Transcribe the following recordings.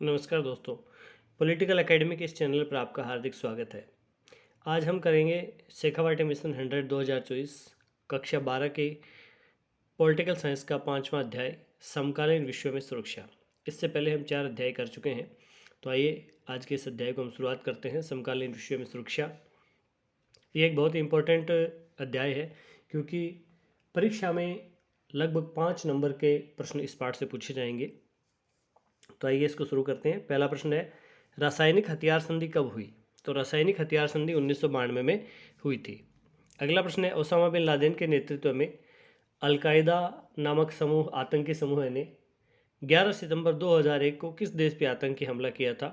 नमस्कार दोस्तों। Political academy के इस चैनल पर आपका हार्दिक स्वागत है। आज हम करेंगे शेखावाटी मिशन 100 2024 कक्षा 12 के पॉलिटिकल साइंस का 5वां अध्याय समकालीन विश्व में सुरक्षा। इससे पहले हम 4 अध्याय कर चुके हैं, तो आइए आज के इस अध्याय को हम शुरुआत करते हैं। समकालीन विश्व में सुरक्षा ये एक बहुत ही इम्पोर्टेंट अध्याय है, क्योंकि परीक्षा में लगभग 5 नंबर के प्रश्न इस पाठ से पूछे जाएंगे। तो आइए इसको शुरू करते हैं। पहला प्रश्न है, रासायनिक हथियार संधि कब हुई? तो रासायनिक हथियार संधि 1992 में हुई थी। अगला प्रश्न है, ओसामा बिन लादेन के नेतृत्व में अलकायदा नामक समूह आतंकी समूह ने 11 सितंबर 2001 को किस देश पे आतंकी हमला किया था?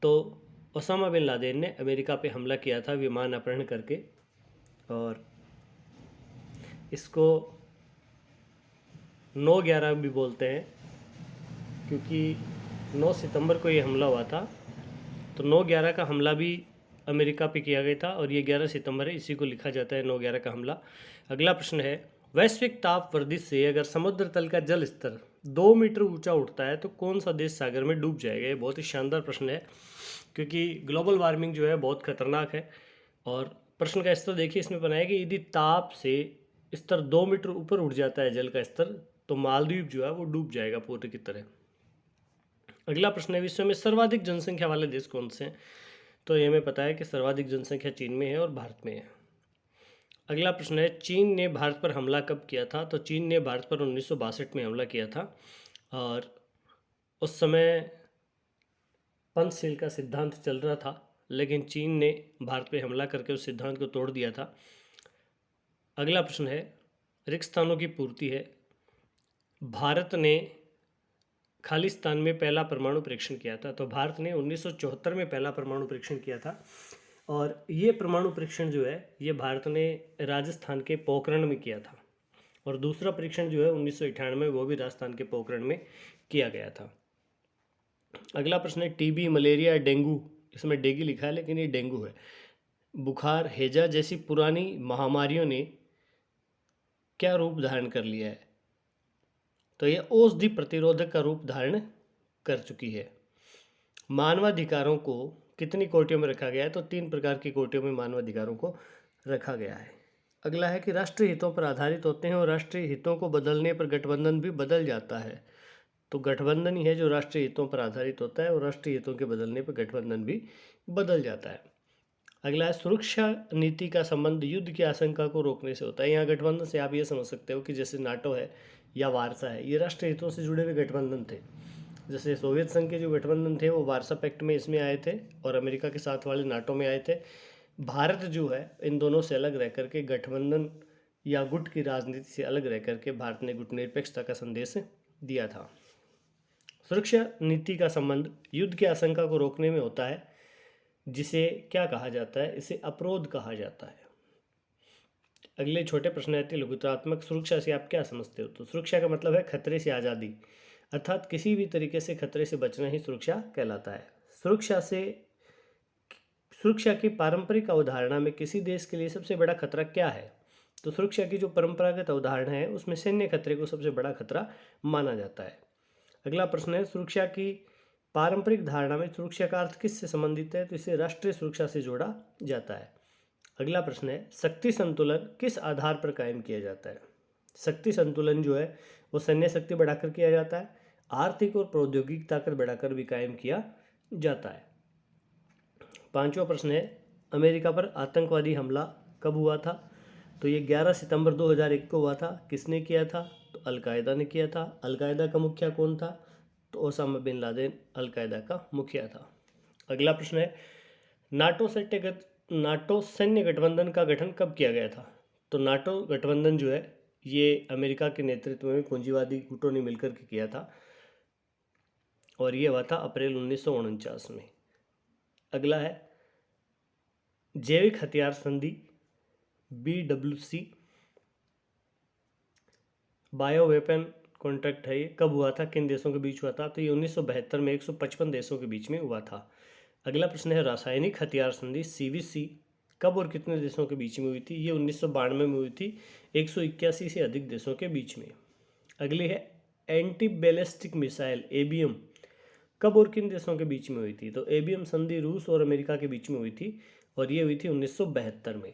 तो ओसामा बिन लादेन ने अमेरिका पे हमला किया था विमान अपहरण करके, और इसको 9/11 भी बोलते हैं, क्योंकि 9 सितंबर को ये हमला हुआ था। तो 9/11 का हमला भी अमेरिका पे किया गया था, और ये 11 सितंबर है, इसी को लिखा जाता है 9/11 का हमला। अगला प्रश्न है, वैश्विक ताप वृद्धि से अगर समुद्र तल का जल स्तर 2 मीटर ऊंचा उठता है तो कौन सा देश सागर में डूब जाएगा? ये बहुत ही शानदार प्रश्न है, क्योंकि ग्लोबल वार्मिंग जो है बहुत खतरनाक है। और प्रश्न का स्तर देखिए, इसमें बनाया कि यदि ताप से स्तर 2 मीटर ऊपर उठ जाता है जल का स्तर, तो मालदीव जो है वो डूब जाएगा पूरी की तरह। अगला प्रश्न है, विश्व में सर्वाधिक जनसंख्या वाले देश कौन से हैं? तो ये हमें पता है कि सर्वाधिक जनसंख्या चीन में है और भारत में है। अगला प्रश्न है, चीन ने भारत पर हमला कब किया था? तो चीन ने भारत पर 1962 में हमला किया था, और उस समय पंचशील का सिद्धांत चल रहा था, लेकिन चीन ने भारत पर हमला करके उस सिद्धांत को तोड़ दिया था। अगला प्रश्न है, रिक्त स्थानों की पूर्ति है। भारत ने खालिस्तान में पहला परमाणु परीक्षण किया था। तो भारत ने 1974 में पहला परमाणु परीक्षण किया था, और ये परमाणु परीक्षण जो है ये भारत ने राजस्थान के पोखरण में किया था, और दूसरा परीक्षण जो है 1998 में वो भी राजस्थान के पोखरण में किया गया था। अगला प्रश्न है, टीबी, मलेरिया, डेंगू, इसमें डेंगू लिखा है लेकिन ये डेंगू है, बुखार, हैजा जैसी पुरानी महामारियों ने क्या रूप धारण कर लिया है? तो यह औषधि प्रतिरोधक का रूप धारण कर चुकी है। मानवाधिकारों को कितनी कोटियों में रखा गया है? तो 3 प्रकार की कोटियों में मानवाधिकारों को रखा गया है। अगला है कि राष्ट्रीय हितों पर आधारित होते हैं, और राष्ट्रीय हितों को बदलने पर गठबंधन भी बदल जाता है। तो गठबंधन ही है जो राष्ट्रीय हितों पर आधारित होता है, और राष्ट्रीय हितों के बदलने पर गठबंधन भी बदल जाता है। अगला है, सुरक्षा नीति का संबंध युद्ध की आशंका को रोकने से होता है। यहाँ गठबंधन से आप ये समझ सकते हो कि जैसे नाटो है या वारसा है, ये राष्ट्रीय हितों से जुड़े हुए गठबंधन थे। जैसे सोवियत संघ के जो गठबंधन थे वो वारसा पैक्ट में इसमें आए थे, और अमेरिका के साथ वाले नाटो में आए थे। भारत जो है इन दोनों से अलग रह करके गठबंधन या गुट की राजनीति से अलग रह करके भारत ने गुटनिरपेक्षता का संदेश दिया था। सुरक्षा नीति का संबंध युद्ध की आशंका को रोकने में होता है, जिसे क्या कहा जाता है? इसे अपरोध कहा जाता है। अगले छोटे प्रश्न रहते हैं, लघुत्रात्मक सुरक्षा से आप क्या समझते हो? तो सुरक्षा का मतलब है खतरे से आज़ादी, अर्थात किसी भी तरीके से खतरे से बचना ही सुरक्षा कहलाता है। सुरक्षा की पारंपरिक अवधारणा में किसी देश के लिए सबसे बड़ा खतरा क्या है? तो सुरक्षा की जो परंपरागत अवधारणा है उसमें सैन्य खतरे को सबसे बड़ा खतरा माना जाता है। अगला प्रश्न है, सुरक्षा की पारंपरिक धारणा में सुरक्षा का अर्थ किससे संबंधित है? तो इसे राष्ट्रीय सुरक्षा से जोड़ा जाता है। अगला प्रश्न है, शक्ति संतुलन किस आधार पर कायम किया जाता है? शक्ति संतुलन जो है वो सैन्य शक्ति बढ़ाकर किया जाता है, आर्थिक और प्रौद्योगिक ताकत बढ़ाकर भी कायम किया जाता है। 5वां प्रश्न है, अमेरिका पर आतंकवादी हमला कब हुआ था? तो ये 11 सितंबर 2001 को हुआ था। किसने किया था? तो अलकायदा ने किया था। अलकायदा का मुखिया कौन था? तो ओसामा बिन लादेन अलकायदा का मुखिया था। अगला प्रश्न है, नाटो सैन्य गठबंधन का गठन कब किया गया था? तो नाटो गठबंधन जो है ये अमेरिका के नेतृत्व में पूंजीवादी गुटों ने मिलकर के किया था, और ये हुआ था अप्रैल 1949 में। अगला है, जैविक हथियार संधि BWC, बायो वेपन कॉन्ट्रैक्ट है, ये कब हुआ था, किन देशों के बीच हुआ था? तो ये 1972 में 155 देशों के बीच में हुआ था। अगला प्रश्न है, रासायनिक हथियार संधि CVC कब और कितने देशों के बीच में हुई थी? ये 1992 में हुई थी, 181 से अधिक देशों के बीच में। अगली है, एंटी बैलिस्टिक मिसाइल ABM कब और किन देशों के बीच में हुई थी? तो एबीएम संधि रूस और अमेरिका के बीच में हुई थी और ये हुई थी 1972 में।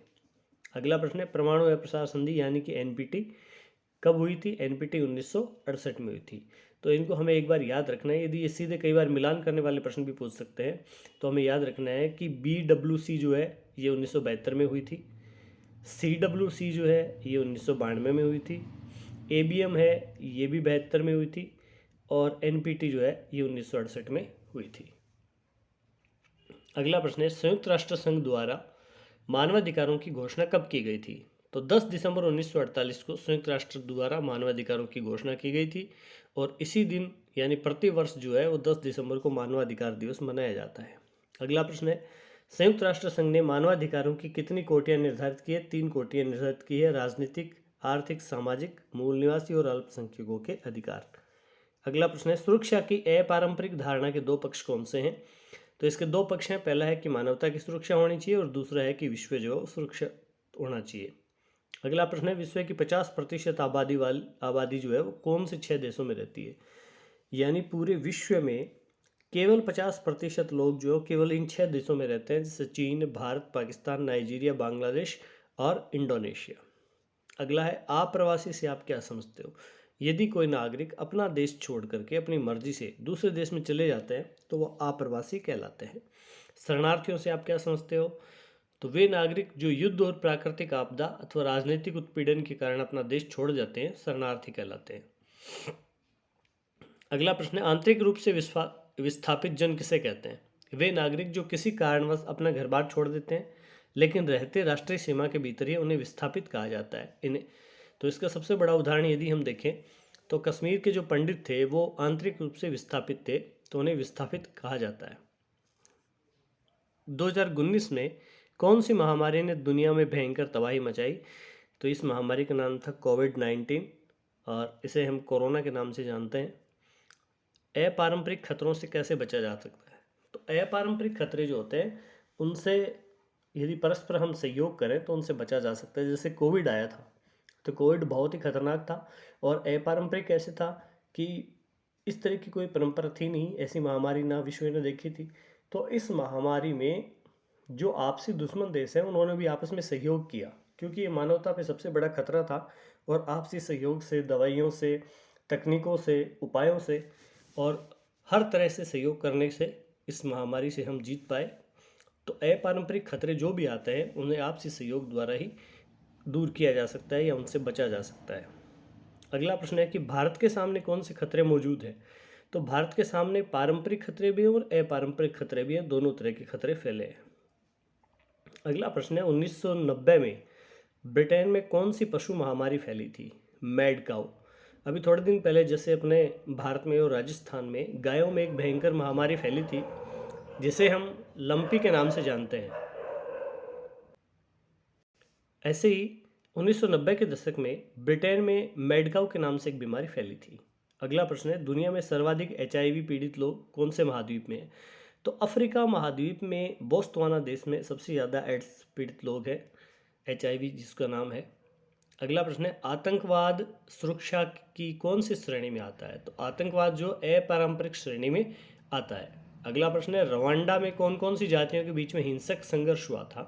अगला प्रश्न है परमाणु अप्रसार संधि यानी कि एनपीटी कब हुई थी? एनपीटी 1968 में हुई थी। तो इनको हमें एक बार याद रखना है, यदि ये सीधे कई बार मिलान करने वाले प्रश्न भी पूछ सकते हैं, तो हमें याद रखना है कि BWC जो है ये 1972 में हुई थी, CWC जो है ये 1992 में हुई थी, ABM है ये भी 72 में हुई थी और NPT जो है ये 1968 में हुई थी। अगला प्रश्न है संयुक्त राष्ट्र संघ द्वारा मानवाधिकारों की घोषणा कब की गई थी? तो 10 दिसंबर 1948 को संयुक्त राष्ट्र द्वारा मानवाधिकारों की घोषणा की गई थी और इसी दिन यानी प्रति वर्ष जो है वो 10 दिसंबर को मानवाधिकार दिवस मनाया जाता है। अगला प्रश्न है संयुक्त राष्ट्र संघ ने मानवाधिकारों की कितनी कोटियाँ निर्धारित की है? 3 कोटियाँ निर्धारित की है। राजनीतिक, आर्थिक, सामाजिक, मूल निवासी और अल्पसंख्यकों के अधिकार। अगला प्रश्न है सुरक्षा की अपारंपरिक धारणा के 2 पक्ष कौन से हैं? तो इसके 2 पक्ष हैं, पहला है कि मानवता की सुरक्षा होनी चाहिए और दूसरा है कि विश्व जो सुरक्षित होना चाहिए। अगला प्रश्न है विश्व की 50% आबादी जो है वो कौन से 6 देशों में रहती है? यानी पूरे विश्व में केवल 50% लोग जो केवल इन 6 देशों में रहते हैं, जैसे चीन, भारत, पाकिस्तान, नाइजीरिया, बांग्लादेश और इंडोनेशिया। अगला है अप्रवासी से आप क्या समझते हो? यदि कोई नागरिक अपना देश छोड़ करके अपनी मर्जी से दूसरे देश में चले जाते हैं तो वो अप्रवासी कहलाते हैं। शरणार्थियों से आप क्या समझते हो? तो वे नागरिक जो युद्ध और प्राकृतिक आपदा अथवा राजनीतिक उत्पीड़न के कारण अपना देश छोड़ जाते हैं, शरणार्थी कहलाते हैं। अगला प्रश्न है आंतरिक रूप से विस्थापित जन किसे कहते हैं? वे नागरिक जो किसी कारणवश अपना घर बार छोड़ देते हैं लेकिन रहते राष्ट्रीय सीमा के भीतर ही, उन्हें विस्थापित कहा जाता है। इन्हें तो इसका सबसे बड़ा उदाहरण यदि हम देखें तो कश्मीर के जो पंडित थे वो आंतरिक रूप से विस्थापित थे, तो उन्हें विस्थापित कहा जाता है। 2019 में कौन सी महामारी ने दुनिया में भयंकर तबाही मचाई? तो इस महामारी का नाम था कोविड-19 और इसे हम कोरोना के नाम से जानते हैं। अपारंपरिक खतरों से कैसे बचा जा सकता है? तो अपारंपरिक खतरे जो होते हैं उनसे यदि परस्पर हम सहयोग करें तो उनसे बचा जा सकता है। जैसे कोविड आया था तो कोविड बहुत ही खतरनाक था और अपारंपरिक ऐसे था कि इस तरह की कोई परंपरा थी नहीं, ऐसी महामारी ना विश्व ने देखी थी। तो इस महामारी में जो आपसी दुश्मन देश हैं उन्होंने भी आपस में सहयोग किया, क्योंकि ये मानवता पे सबसे बड़ा खतरा था और आपसी सहयोग से, दवाइयों से, तकनीकों से, उपायों से और हर तरह से सहयोग करने से इस महामारी से हम जीत पाए। तो अपारंपरिक खतरे जो भी आते हैं उन्हें आपसी सहयोग द्वारा ही दूर किया जा सकता है या उनसे बचा जा सकता है। अगला प्रश्न है कि भारत के सामने कौन से खतरे मौजूद हैं? तो भारत के सामने पारंपरिक खतरे भी हैं और अपारंपरिक खतरे भी हैं, दोनों तरह के खतरे फैले हैं। अगला प्रश्न है 1990 में ब्रिटेन में कौन सी पशु महामारी फैली थी? मैड काऊ। अभी थोड़े दिन पहले जैसे अपने भारत में और राजस्थान में गायों में एक भयंकर महामारी फैली थी जिसे हम लंपी के नाम से जानते हैं, ऐसे ही 1990 के दशक में ब्रिटेन में मैड काऊ के नाम से एक बीमारी फैली थी। अगला प्रश्न है दुनिया में सर्वाधिक HIV पीड़ित लोग कौन से महाद्वीप में हैं? तो अफ्रीका महाद्वीप में बोत्सवाना देश में सबसे ज़्यादा एड्स पीड़ित लोग हैं, HIV जिसका नाम है। अगला प्रश्न है आतंकवाद सुरक्षा की कौन सी श्रेणी में आता है? तो आतंकवाद जो अपारंपरिक श्रेणी में आता है। अगला प्रश्न है रवांडा में कौन कौन सी जातियों के बीच में हिंसक संघर्ष हुआ था?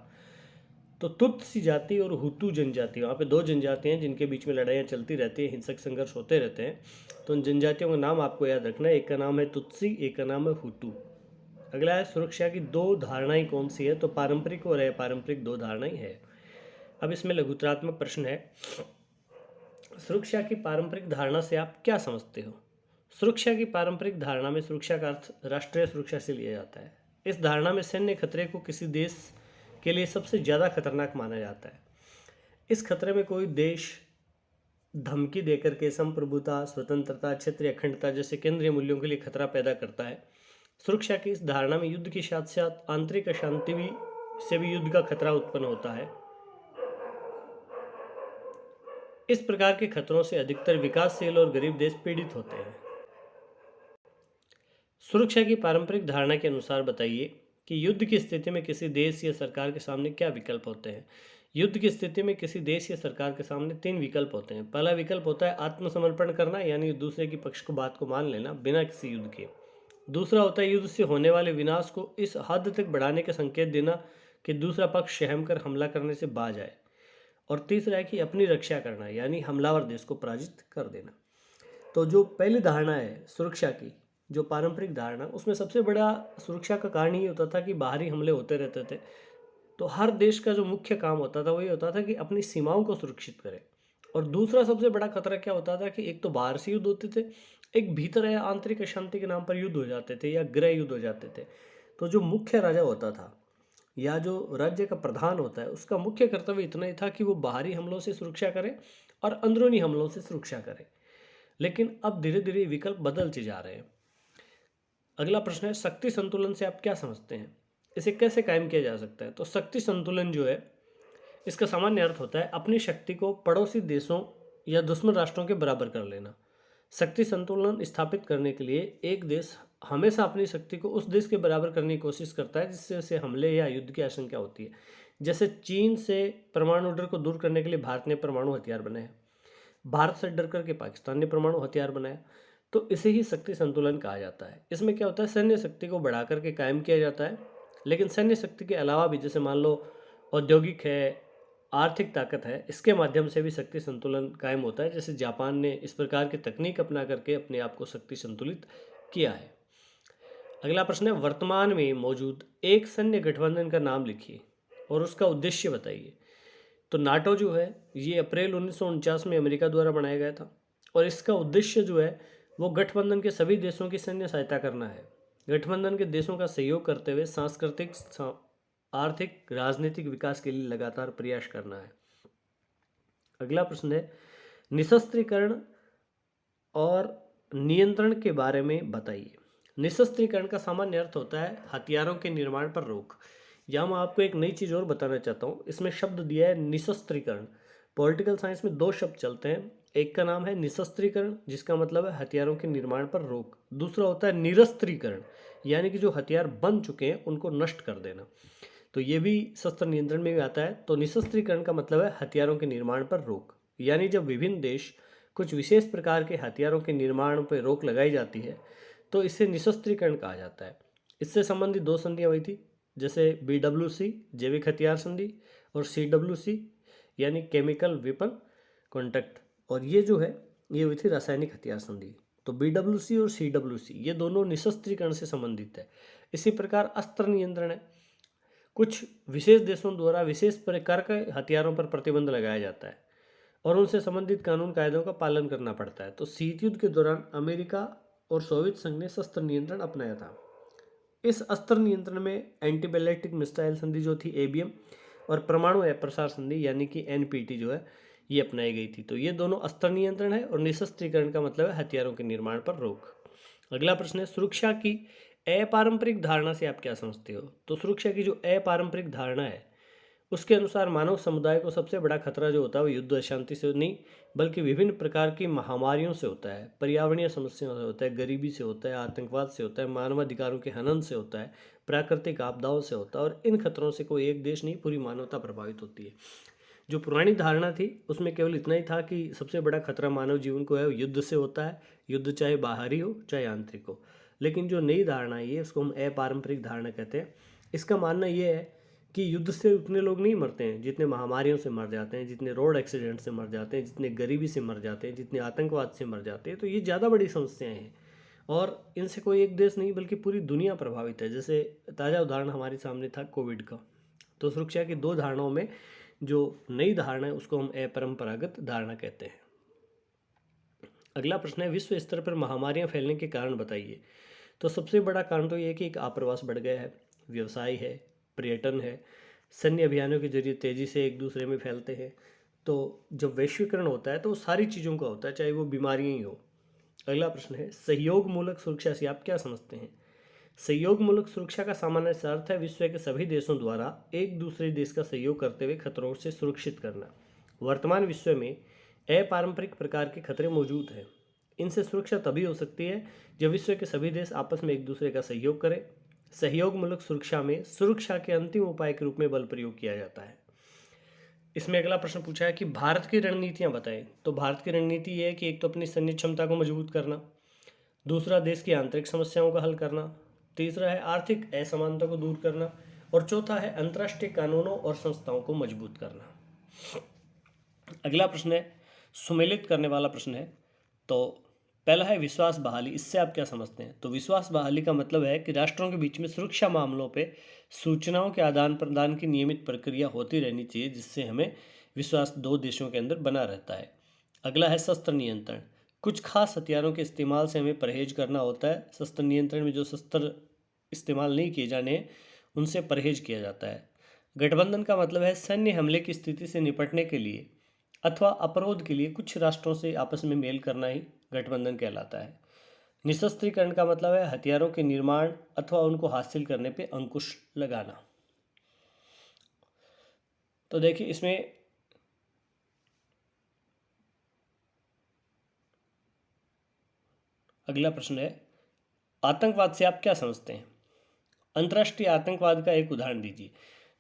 तो तुत्सी जाति और हुतू जनजाति, वहाँ पे 2 जनजातियाँ हैं जिनके बीच में लड़ाइयाँ चलती रहती हैं, हिंसक संघर्ष होते रहते हैं। तो उन जनजातियों का नाम आपको याद रखना है, एक का नाम है तुत्सी, एक का नाम है हुतू। अगला है सुरक्षा की 2 धारणाएं कौन सी है? तो पारंपरिक और अपारंपरिक 2 धारणाएं है। अब इसमें लघुतरात्मक प्रश्न है सुरक्षा की पारंपरिक धारणा से आप क्या समझते हो? सुरक्षा की पारंपरिक धारणा में सुरक्षा का अर्थ राष्ट्रीय सुरक्षा से लिया जाता है। इस धारणा में सैन्य खतरे को किसी देश के लिए सबसे ज़्यादा खतरनाक माना जाता है। इस खतरे में कोई देश धमकी देकर के संप्रभुता, स्वतंत्रता, क्षेत्रीय अखंडता जैसे केंद्रीय मूल्यों के लिए खतरा पैदा करता है। सुरक्षा की इस धारणा में युद्ध के साथ साथ आंतरिक अशांति से भी युद्ध का खतरा उत्पन्न होता है। इस प्रकार के खतरों से अधिकतर विकासशील और गरीब देश पीड़ित होते हैं। सुरक्षा की पारंपरिक धारणा के अनुसार बताइए कि युद्ध की स्थिति में किसी देश या सरकार के सामने क्या विकल्प होते हैं? युद्ध की स्थिति में किसी देश या सरकार के सामने 3 विकल्प होते हैं। पहला विकल्प होता है आत्मसमर्पण करना, यानी दूसरे की पक्ष को बात को मान लेना बिना किसी युद्ध के। दूसरा होता है युद्ध से होने वाले विनाश को इस हद तक बढ़ाने के संकेत देना कि दूसरा पक्ष सहम कर हमला करने से बाज आए। और तीसरा है कि अपनी रक्षा करना, यानी हमलावर देश को पराजित कर देना। तो जो पहली धारणा है सुरक्षा की, जो पारंपरिक धारणा, उसमें सबसे बड़ा सुरक्षा का कारण ये होता था कि बाहरी हमले होते रहते थे। तो हर देश का जो मुख्य काम होता था वो ये होता था कि अपनी सीमाओं को सुरक्षित करे। और दूसरा सबसे बड़ा खतरा क्या होता था कि एक तो बाहर से युद्ध होते थे, एक भीतर या आंतरिक अशांति के नाम पर युद्ध हो जाते थे या गृह युद्ध हो जाते थे। तो जो मुख्य राजा होता था या जो राज्य का प्रधान होता है, उसका मुख्य कर्तव्य इतना ही था कि वो बाहरी हमलों से सुरक्षा करे और अंदरूनी हमलों से सुरक्षा करे। लेकिन अब धीरे धीरे विकल्प बदलते जा रहे हैं। अगला प्रश्न है, शक्ति संतुलन से आप क्या समझते हैं, इसे कैसे कायम किया जा सकता है। तो शक्ति संतुलन जो है, इसका सामान्य अर्थ होता है अपनी शक्ति को पड़ोसी देशों या दुश्मन राष्ट्रों के बराबर कर लेना। शक्ति संतुलन स्थापित करने के लिए एक देश हमेशा अपनी शक्ति को उस देश के बराबर करने की कोशिश करता है जिससे उसे हमले या युद्ध की आशंका होती है। जैसे चीन से परमाणु डर को दूर करने के लिए भारत ने परमाणु हथियार बनाए, भारत से डर करके पाकिस्तान ने परमाणु हथियार बनाया। तो इसे ही शक्ति संतुलन कहा जाता है। इसमें क्या होता है, सैन्य शक्ति को बढ़ा करके कायम किया जाता है, लेकिन सैन्य शक्ति के अलावा भी, जैसे मान लो औद्योगिक है, आर्थिक ताकत है, इसके माध्यम से भी शक्ति संतुलन कायम होता है। जैसे जापान ने इस प्रकार की तकनीक अपना करके अपने आप को शक्ति संतुलित किया है। अगला प्रश्न है, वर्तमान में मौजूद एक सैन्य गठबंधन का नाम लिखिए और उसका उद्देश्य बताइए। तो नाटो जो है ये अप्रैल 1949 में अमेरिका द्वारा बनाया गया था और इसका उद्देश्य जो है वो गठबंधन के सभी देशों की सैन्य सहायता करना है। गठबंधन के देशों का सहयोग करते हुए सांस्कृतिक, आर्थिक, राजनीतिक विकास के लिए लगातार प्रयास करना है। अगला प्रश्न है, निशस्त्रीकरण और नियंत्रण के बारे में बताइए। निशस्त्रीकरण का सामान्य अर्थ होता है हथियारों के निर्माण पर रोक। यहाँ मैं आपको एक नई चीज़ और बताना चाहता हूँ। इसमें शब्द दिया है निशस्त्रीकरण। पॉलिटिकल साइंस में दो शब्द चलते हैं, एक का नाम है निशस्त्रीकरण जिसका मतलब है हथियारों के निर्माण पर रोक, दूसरा होता है निरस्त्रीकरण यानी कि जो हथियार बन चुके हैं उनको नष्ट कर देना। तो ये भी शस्त्र नियंत्रण में भी आता है। तो निशस्त्रीकरण का मतलब है हथियारों के निर्माण पर रोक, यानी जब विभिन्न देश कुछ विशेष प्रकार के हथियारों के निर्माण पर रोक लगाई जाती है तो इसे निशस्त्रीकरण कहा जाता है। इससे संबंधित दो संधियाँ हुई थी, जैसे BWC जैविक हथियार संधि और CWC यानी केमिकल वेपन कॉन्ट्रैक्ट, और ये जो है ये हुई थी रासायनिक हथियार संधि। तो BWC और CWC ये दोनों निशस्त्रीकरण से संबंधित है। इसी प्रकार अस्त्र नियंत्रण है, कुछ विशेष देशों द्वारा विशेष प्रकार के हथियारों पर प्रतिबंध लगाया जाता है और उनसे संबंधित कानून कायदों का पालन करना पड़ता है। तो शीत युद्ध के दौरान अमेरिका और सोवियत संघ ने शस्त्र नियंत्रण अपनाया था। इस अस्त्र नियंत्रण में एंटी बैलिस्टिक मिसाइल संधि जो थी ABM और परमाणु अप्रसार संधि यानी कि NPT जो है ये अपनाई गई थी। तो ये दोनों अस्त्र नियंत्रण है और निशस्त्रीकरण का मतलब है हथियारों के निर्माण पर रोक। अगला प्रश्न है, सुरक्षा की अपारंपरिक धारणा से आप क्या समझते हो। तो सुरक्षा की जो अपारंपरिक धारणा है उसके अनुसार मानव समुदाय को सबसे बड़ा खतरा जो होता है वो युद्ध अशांति से नहीं बल्कि विभिन्न प्रकार की महामारियों से होता है, पर्यावरणीय समस्याओं से होता है, गरीबी से होता है, आतंकवाद से होता है, मानवाधिकारों के हनन से होता है, प्राकृतिक आपदाओं से होता है। और इन खतरों से कोई एक देश नहीं पूरी मानवता प्रभावित होती है। जो पुरानी धारणा थी उसमें केवल इतना ही था कि सबसे बड़ा खतरा मानव जीवन को है वो युद्ध से होता है, युद्ध चाहे बाहरी हो चाहे आंतरिक हो। लेकिन जो नई धारणा है उसको हम अपारंपरिक धारणा कहते हैं। इसका मानना ये है कि युद्ध से उतने लोग नहीं मरते हैं जितने महामारियों से मर जाते हैं, जितने रोड एक्सीडेंट से मर जाते हैं, जितने गरीबी से मर जाते हैं, जितने आतंकवाद से मर जाते हैं। तो ये ज़्यादा बड़ी समस्याएं हैं और इनसे कोई एक देश नहीं बल्कि पूरी दुनिया प्रभावित है। जैसे ताज़ा उदाहरण हमारे सामने था कोविड का। तो सुरक्षा की दो धारणाओं में जो नई धारणा है उसको हम अपरंपरागत धारणा कहते हैं। अगला प्रश्न है, विश्व स्तर पर महामारियां फैलने के कारण बताइए। तो सबसे बड़ा कारण तो ये है कि एक आप्रवास बढ़ गया है, व्यवसाय है, पर्यटन है, सैन्य अभियानों के जरिए तेज़ी से एक दूसरे में फैलते हैं। तो जब वैश्वीकरण होता है तो वो सारी चीज़ों का होता है, चाहे वो बीमारियाँ ही हो। अगला प्रश्न है, सहयोग मूलक सुरक्षा से आप क्या समझते हैं। सहयोग मूलक सुरक्षा का सामान्य सा अर्थ है विश्व के सभी देशों द्वारा एक दूसरे देश का सहयोग करते हुए खतरों से सुरक्षित करना। वर्तमान विश्व में अपारंपरिक प्रकार के खतरे मौजूद हैं। इनसे सुरक्षा तभी हो सकती है जब विश्व के सभी देश आपस में एक दूसरे का सहयोग करें। सहयोग मूलक सुरक्षा में सुरक्षा के अंतिम उपाय के रूप में बल प्रयोग किया जाता है। इसमें अगला प्रश्न पूछा है कि भारत की रणनीतियां बताएं। तो भारत की रणनीति ये है कि एक तो अपनी सैन्य क्षमता को मजबूत करना, दूसरा देश की आंतरिक समस्याओं का हल करना, तीसरा है आर्थिक असमानता को दूर करना, और चौथा है अंतर्राष्ट्रीय कानूनों और संस्थाओं को मजबूत करना। अगला प्रश्न है सुमेलित करने वाला प्रश्न है। तो पहला है विश्वास बहाली। इससे आप क्या समझते हैं? तो विश्वास बहाली का मतलब है कि राष्ट्रों के बीच में सुरक्षा मामलों पे सूचनाओं के आदान प्रदान की नियमित प्रक्रिया होती रहनी चाहिए, जिससे हमें विश्वास दो देशों के अंदर बना रहता है। अगला है शस्त्र नियंत्रण। कुछ खास हथियारों के इस्तेमाल से हमें परहेज करना होता है। शस्त्र नियंत्रण में जो शस्त्र इस्तेमाल नहीं किए जाने उनसे परहेज किया जाता है। गठबंधन का मतलब है सैन्य हमले की स्थिति से निपटने के लिए अथवा अपरोध के लिए कुछ राष्ट्रों से आपस में मेल करना ही गठबंधन कहलाता है। निशस्त्रीकरण का मतलब है हथियारों के निर्माण अथवा उनको हासिल करने पे अंकुश लगाना। तो देखिए इसमें अगला प्रश्न है आतंकवाद से आप क्या समझते हैं? अंतर्राष्ट्रीय आतंकवाद का एक उदाहरण दीजिए।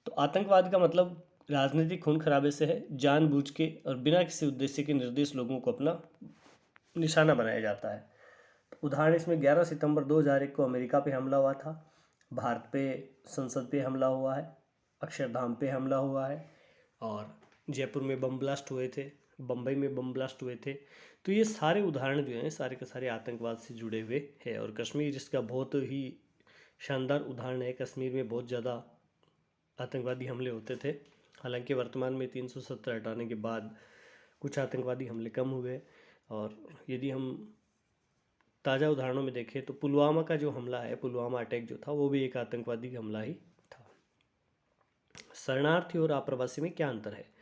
तो आतंकवाद का मतलब राजनीतिक खून खराबे से है, जानबूझ के और बिना किसी उद्देश्य के निर्देश लोगों को अपना निशाना बनाया जाता है। तो उदाहरण इसमें 11 सितंबर 2001 को अमेरिका पे हमला हुआ था, भारत पे संसद पे हमला हुआ है, अक्षरधाम पे हमला हुआ है, और जयपुर में बम ब्लास्ट हुए थे, बम्बई में बम ब्लास्ट हुए थे। तो ये सारे उदाहरण जो हैं सारे के सारे आतंकवाद से जुड़े हुए हैं। और कश्मीर इसका बहुत ही शानदार उदाहरण है। कश्मीर में बहुत ज़्यादा आतंकवादी हमले होते थे। हालांकि वर्तमान में 370 हटाने के बाद कुछ आतंकवादी हमले कम हुए। और यदि हम ताज़ा उदाहरणों में देखें तो पुलवामा का जो हमला है, पुलवामा अटैक जो था, वो भी एक आतंकवादी हमला ही था। शरणार्थी और आप्रवासी में क्या अंतर है?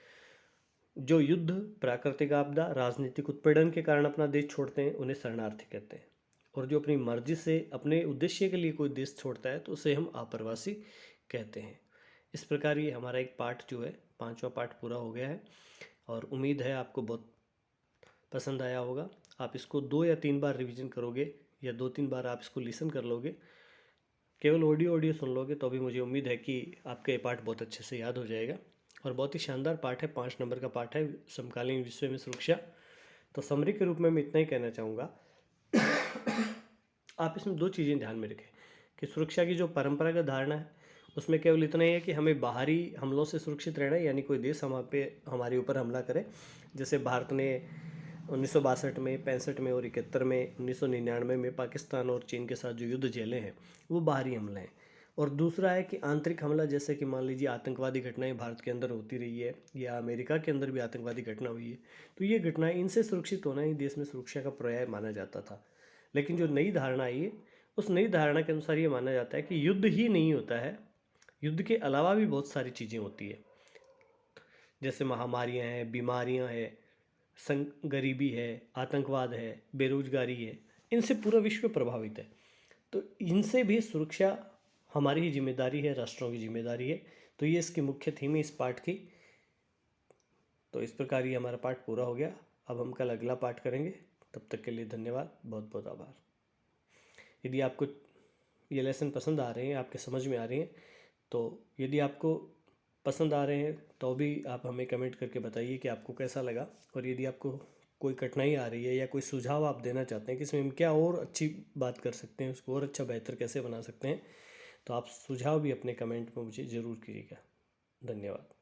जो युद्ध, प्राकृतिक आपदा, राजनीतिक उत्पीड़न के कारण अपना देश छोड़ते हैं उन्हें शरणार्थी कहते हैं। और जो अपनी मर्जी से अपने उद्देश्य के लिए कोई देश छोड़ता है तो उसे हम आप्रवासी कहते हैं। इस प्रकार ये हमारा एक पाठ जो है, 5वां पाठ पूरा हो गया है। और उम्मीद है आपको बहुत पसंद आया होगा। आप इसको 2 या 3 बार रिवीजन करोगे या 2-3 बार आप इसको लिसन कर लोगे, केवल ऑडियो सुन लोगे, तो भी मुझे उम्मीद है कि आपका ये पाठ बहुत अच्छे से याद हो जाएगा। और बहुत ही शानदार पाठ है, 5 नंबर का पाठ है, समकालीन विश्व में सुरक्षा। तो समरी के रूप में मैं इतना ही कहना चाहूँगा। आप इसमें 2 चीज़ें ध्यान में रखें कि सुरक्षा की जो परंपरागत धारणा है उसमें केवल इतना ही है कि हमें बाहरी हमलों से सुरक्षित रहना है, यानी कोई देश हमारे ऊपर हमला करे। जैसे भारत ने 1962 में, 65 में और 71 में, 1999 में पाकिस्तान और चीन के साथ जो युद्ध झेले हैं वो बाहरी हमले हैं। और दूसरा है कि आंतरिक हमला, जैसे कि मान लीजिए आतंकवादी घटनाएं भारत के अंदर होती रही है या अमेरिका के अंदर भी आतंकवादी घटना हुई है, तो ये घटनाएं, इनसे सुरक्षित होना ही देश में सुरक्षा का पर्याय माना जाता था। लेकिन जो नई धारणा आई है उस नई धारणा के अनुसार ये माना जाता है कि युद्ध ही नहीं होता है, युद्ध के अलावा भी बहुत सारी चीज़ें होती है। जैसे महामारियाँ हैं, बीमारियाँ हैं, गरीबी है, आतंकवाद है, बेरोजगारी है, इनसे पूरा विश्व प्रभावित है। तो इनसे भी सुरक्षा हमारी ही जिम्मेदारी है, राष्ट्रों की जिम्मेदारी है। तो ये इसकी मुख्य थीम है इस पाठ की। तो इस प्रकार ये हमारा पाठ पूरा हो गया। अब हम कल अगला पाठ करेंगे। तब तक के लिए धन्यवाद, बहुत बहुत आभार। यदि आपको ये लेसन पसंद आ रहे हैं, आपके समझ में आ रहे हैं, तो यदि आपको पसंद आ रहे हैं तो भी आप हमें कमेंट करके बताइए कि आपको कैसा लगा। और यदि आपको कोई कठिनाई आ रही है या कोई सुझाव आप देना चाहते हैं कि इसमें हम क्या और अच्छी बात कर सकते हैं, उसको और अच्छा बेहतर कैसे बना सकते हैं, तो आप सुझाव भी अपने कमेंट में मुझे ज़रूर कीजिएगा। धन्यवाद।